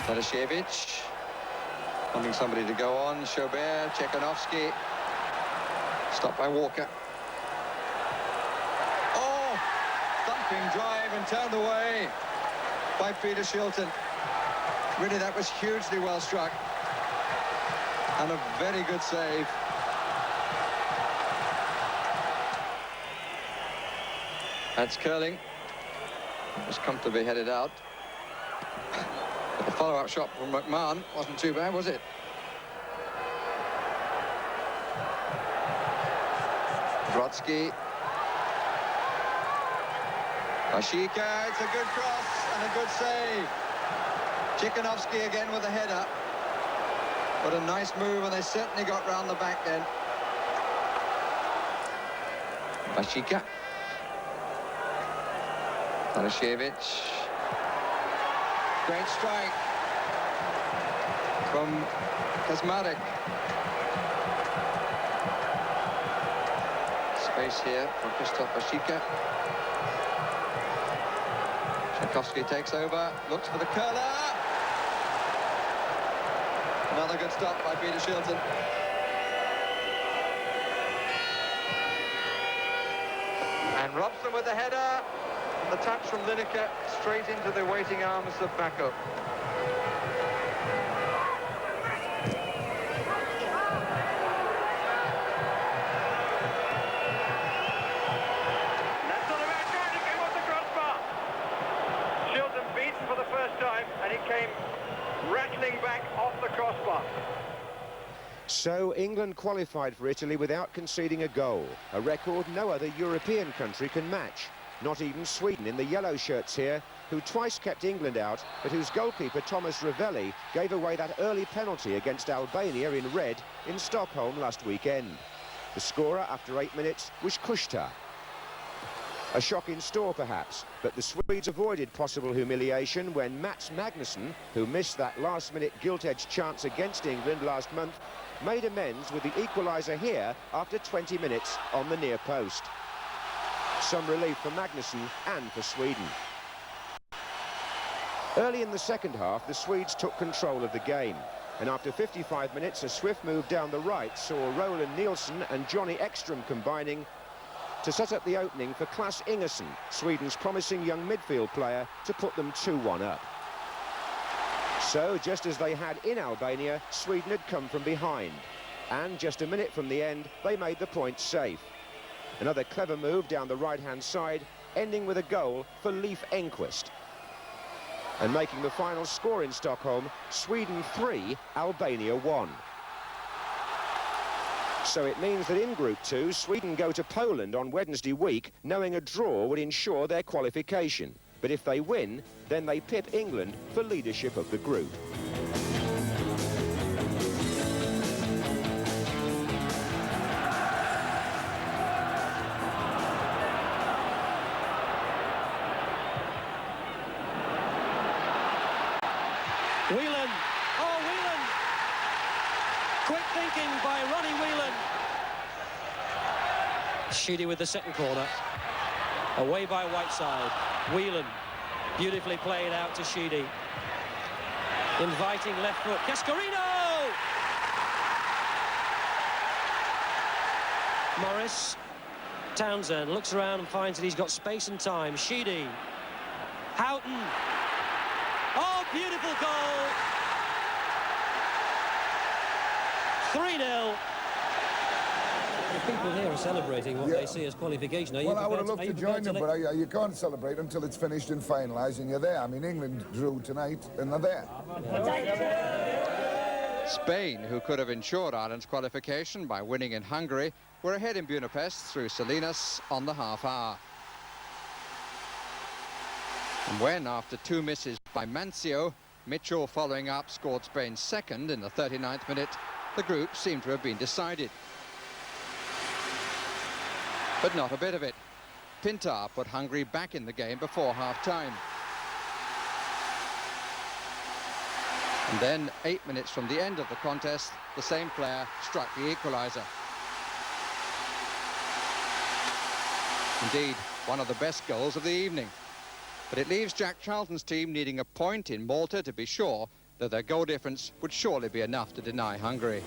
Radishevich wanting somebody to go on. Chaubert, Tchekanovsky. Stopped by Walker. Oh! Thumping drive and turned away by Peter Shilton. Really, that was hugely well struck. And a very good save. That's curling. It was comfortably headed out. But the follow-up shot from McMahon wasn't too bad, was it? Brodsky. Ashika, it's a good cross and a good save. Tchekanovsky again with a header. What a nice move, and they certainly got round the back then. Ashika. Radishevich. Great strike from Kazmarek. Space here for Christoph Ashika. Tchaikovsky takes over, looks for the curler. Another good stop by Peter Shilton. And Robson with the header. And the touch from Lineker straight into the waiting arms of Backup. That's not a bad try, and it came off the crossbar. Shilton beaten for the first time, and he came rattling back off the crossbar. So England qualified for Italy without conceding a goal, a record no other European country can match. Not even Sweden in the yellow shirts here, who twice kept England out, but whose goalkeeper Thomas Ravelli gave away that early penalty against Albania in red in Stockholm last weekend. The scorer after 8 minutes was Kushta. A shock in store perhaps, but the Swedes avoided possible humiliation when Mats Magnusson, who missed that last-minute gilt-edged chance against England last month, made amends with the equaliser here after 20 minutes on the near post. Some relief for Magnusson and for Sweden. Early in the second half, the Swedes took control of the game. And after 55 minutes, a swift move down the right saw Roland Nielsen and Johnny Ekstrom combining to set up the opening for Klas Ingersson, Sweden's promising young midfield player, to put them 2-1 up. So, just as they had in Albania, Sweden had come from behind. And just a minute from the end, they made the point safe. Another clever move down the right-hand side, ending with a goal for Leif Enquist. And making the final score in Stockholm, Sweden 3, Albania 1. So it means that in Group 2, Sweden go to Poland on Wednesday week, knowing a draw would ensure their qualification. But if they win, then they pip England for leadership of the group. Whelan. Oh, Whelan. Quick thinking by Ronnie Whelan. Sheedy with the second corner. Away by Whiteside. Whelan. Beautifully played out to Sheedy. Inviting left foot. Cascarino! Morris. Townsend looks around and finds that he's got space and time. Sheedy. Houghton. Oh, beautiful goal! 3-0. The people here are celebrating what they see as qualification. Well, I would have loved to join them, but you can't celebrate until it's finished and finalised and you're there. I mean, England drew tonight and they're there. Yeah. Spain, who could have ensured Ireland's qualification by winning in Hungary, were ahead in Budapest through Salinas on the half hour. And when, after 2 misses by Mancio, Mitchell following up scored Spain's second in the 39th minute, the group seemed to have been decided. But not a bit of it. Pintar put Hungary back in the game before half-time. And then, 8 minutes from the end of the contest, the same player struck the equaliser. Indeed, one of the best goals of the evening. But it leaves Jack Charlton's team needing a point in Malta to be sure though their goal difference would surely be enough to deny Hungary.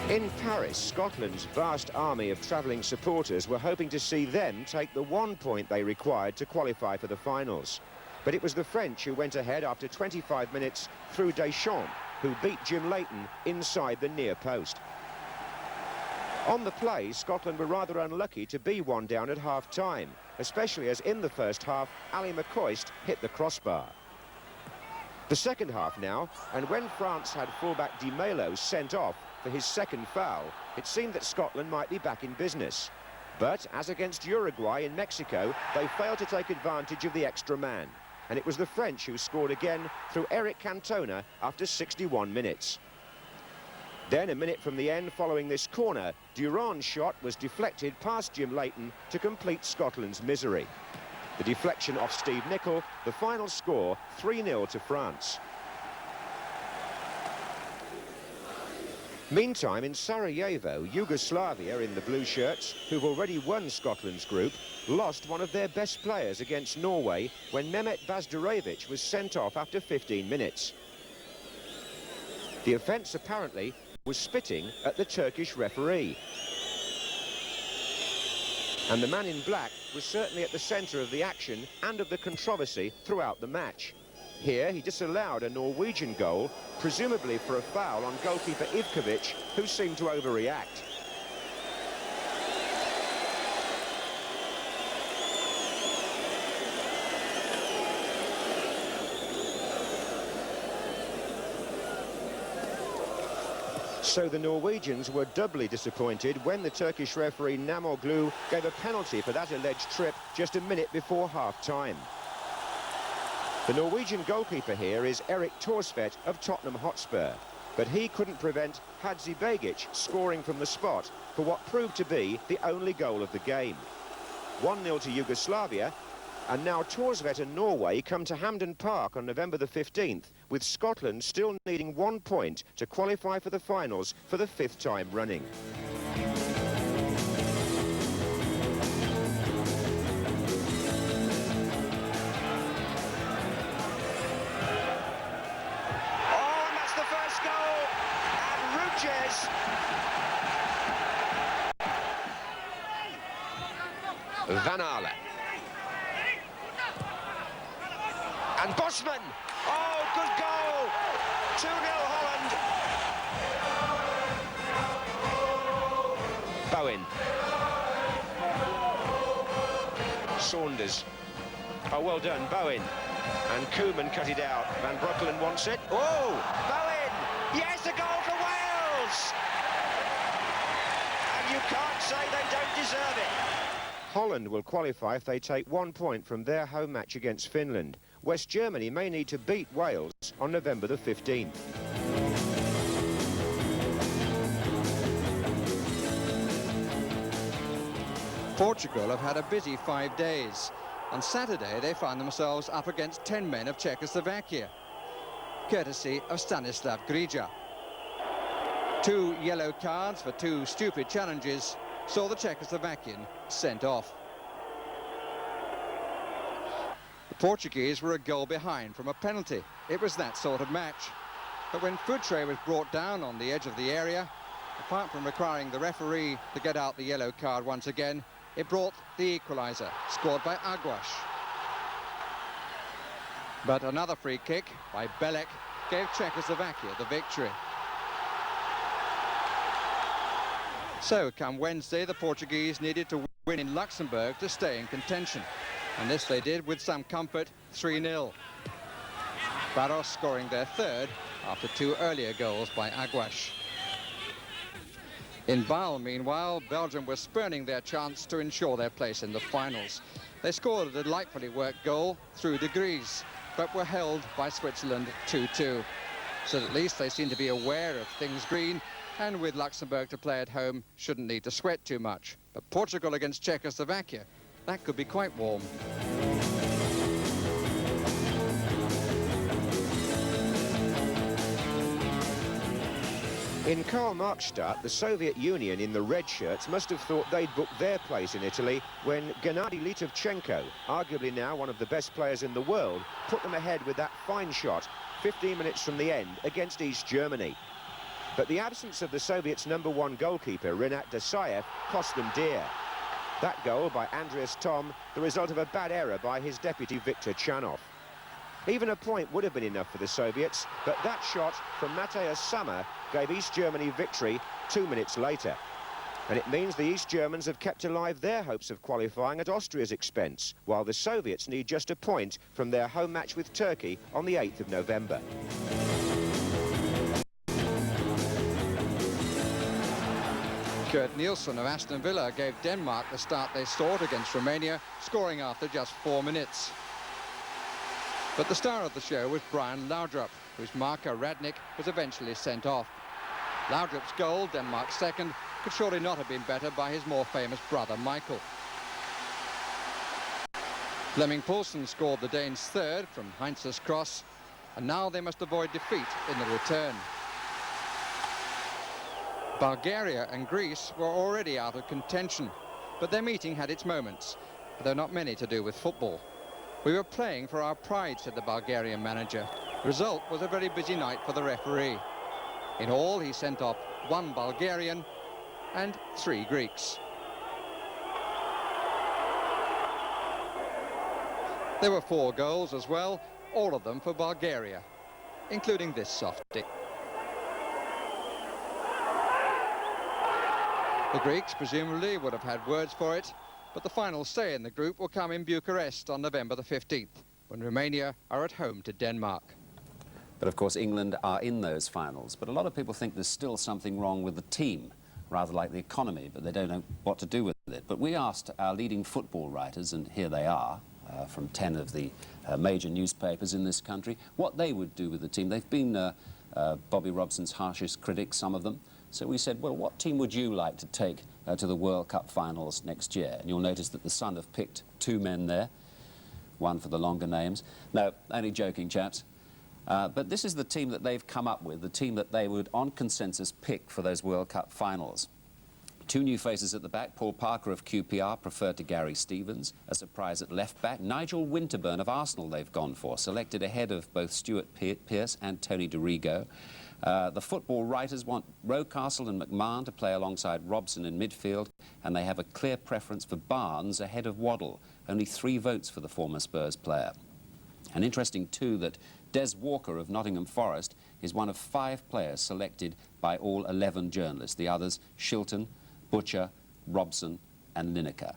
In Paris, Scotland's vast army of travelling supporters were hoping to see them take the 1 point they required to qualify for the finals. But it was the French who went ahead after 25 minutes through Deschamps, who beat Jim Leighton inside the near post. On the play, Scotland were rather unlucky to be one down at half-time, especially as in the first half, Ali McCoist hit the crossbar. The second half now, and when France had fullback Di Melo sent off for his second foul, it seemed that Scotland might be back in business. But, as against Uruguay in Mexico, they failed to take advantage of the extra man. And it was the French who scored again through Eric Cantona after 61 minutes. Then, a minute from the end, following this corner, Durand's shot was deflected past Jim Leighton to complete Scotland's misery. The deflection off Steve Nicol, the final score 3-0 to France. Meantime, in Sarajevo, Yugoslavia, in the blue shirts, who've already won Scotland's group, lost one of their best players against Norway when Mehmet Bazdarevic was sent off after 15 minutes. The offence, apparently, was spitting at the Turkish referee. And the man in black was certainly at the centre of the action and of the controversy throughout the match. Here, he disallowed a Norwegian goal, presumably for a foul on goalkeeper Ivkovic, who seemed to overreact. So the Norwegians were doubly disappointed when the Turkish referee Namoglu gave a penalty for that alleged trip just a minute before half-time. The Norwegian goalkeeper here is Erik Thorsvedt of Tottenham Hotspur, but he couldn't prevent Hadzibegic scoring from the spot for what proved to be the only goal of the game. 1-0 to Yugoslavia, and now Thorsvedt and Norway come to Hampden Park on November the 15th, with Scotland still needing 1 point to qualify for the finals for the 5th time running. Van Aale. And Bosman. Oh, good goal. 2-0 Holland. Bowen. Saunders. Oh, well done, Bowen. And Koeman cut it out. Van Breukelen wants it. Oh, Bowen. Yes, a goal for Wales. And you can't say they don't deserve it. Holland will qualify if they take 1 point from their home match against Finland. West Germany may need to beat Wales on November the 15th. Portugal have had a busy 5 days. On Saturday, they found themselves up against 10 men of Czechoslovakia, courtesy of Stanislav Grija. 2 yellow cards for 2 stupid challenges saw the Czechoslovakian sent off. The Portuguese were a goal behind from a penalty. It was that sort of match. But when Futre was brought down on the edge of the area, apart from requiring the referee to get out the yellow card once again, it brought the equaliser, scored by Aguas. But another free kick by Belek gave Czechoslovakia the victory. So, come Wednesday, the Portuguese needed to win in Luxembourg to stay in contention. And this they did with some comfort, 3-0. Barros scoring their third after 2 earlier goals by Aguas. In Bâle, meanwhile, Belgium were spurning their chance to ensure their place in the finals. They scored a delightfully worked goal through De Gries, but were held by Switzerland 2-2. So at least they seem to be aware of things green, and with Luxembourg to play at home, shouldn't need to sweat too much. But Portugal against Czechoslovakia, that could be quite warm. In Karl-Marx-Stadt, the Soviet Union in the red shirts must have thought they'd booked their place in Italy when Gennady Litovchenko, arguably now one of the best players in the world, put them ahead with that fine shot 15 minutes from the end against East Germany. But the absence of the Soviets' #1 goalkeeper, Rinat Dasayev, cost them dear. That goal by Andreas Thom, the result of a bad error by his deputy Viktor Chanov. Even a point would have been enough for the Soviets, but that shot from Mateusz Sammer gave East Germany victory 2 minutes later. And it means the East Germans have kept alive their hopes of qualifying at Austria's expense, while the Soviets need just a point from their home match with Turkey on the 8th of November. Kurt Nielsen of Aston Villa gave Denmark the start they sought against Romania, scoring after just 4 minutes. But the star of the show was Brian Laudrup, whose marker Radnik was eventually sent off. Laudrup's goal, Denmark's second, could surely not have been better by his more famous brother Michael. Flemming Poulsen scored the Danes' third from Heinz's cross, and now they must avoid defeat in the return. Bulgaria and Greece were already out of contention, but their meeting had its moments, though not many to do with football. "We were playing for our pride," said the Bulgarian manager. The result was a very busy night for the referee. In all, he sent off 1 Bulgarian and 3 Greeks. There were 4 goals as well, all of them for Bulgaria, including this softie. The Greeks presumably would have had words for it, but the final say in the group will come in Bucharest on November the 15th, when Romania are at home to Denmark. But of course England are in those finals, but a lot of people think there's still something wrong with the team, rather like the economy, but they don't know what to do with it. But we asked our leading football writers, and here they are, from 10 of the major newspapers in this country, what they would do with the team. They've been Bobby Robson's harshest critics, some of them. So we said, well, what team would you like to take to the World Cup finals next year? And you'll notice that the Sun have picked 2 men there, one for the longer names. No, only joking, chaps. But this is the team that they've come up with, the team that they would, on consensus, pick for those World Cup finals. 2 new faces at the back. Paul Parker of QPR preferred to Gary Stevens. A surprise at left back. Nigel Winterburn of Arsenal they've gone for, selected ahead of both Stuart Pearce and Tony DeRigo. The football writers want Rocastle and McMahon to play alongside Robson in midfield, and they have a clear preference for Barnes ahead of Waddle. Only 3 votes for the former Spurs player. And interesting too that Des Walker of Nottingham Forest is one of 5 players selected by all 11 journalists. The others, Shilton, Butcher, Robson and Lineker.